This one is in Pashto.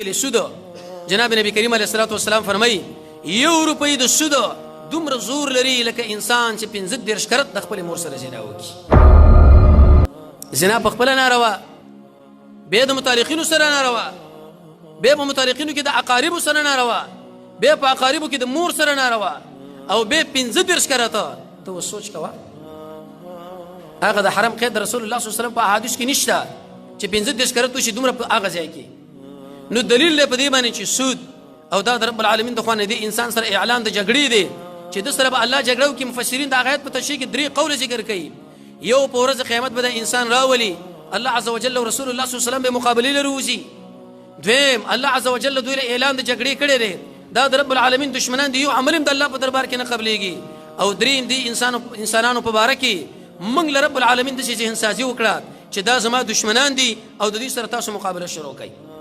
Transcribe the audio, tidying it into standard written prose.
سود جناب نبی کریم علیه الصلاۃ والسلام فرمایي یو روپۍ د سود دومره زور لري لکه انسان چې 15 کرت د خپل مور سره زنا وکړي. زنا په خپل ناروا، به د متعلقینو سره ناروا، به په متعلقینو کې د اقاربو سره ناروا، به په اقاربو کې د مور سره ناروا، او به 15 کرته. ته سوچ کوه هغه د حرام قید رسول الله صلی الله علیه وسلم په احادیث کې نشته چې 15 کرته شي دومره په هغه ځای کې. نو دلیل له پدې باندې چې سود او دا رب العالمین د خوانه دي انسان سره اعلان د جګړې دی چې د سره به الله جګړو کې مفسرین د آیات په تشریح کې درې قول ذکر کوي. یو په ورځ قیامت به د انسان راولي الله عز وجل او رسول الله صلی الله علیه وسلم به مقابله لروزي. دویم الله عز وجل دوی اعلان د جګړې کړي دی دا د رب العالمین دشمنان دی یو عمل د الله په دربار کې نه قبليږي. او دریم دی انسانانو په باره کې موږ له رب العالمین د ذهن سازي وکړه چې دا زما دشمنان دي او د دې سره تاسو مقابله شروع کړئ.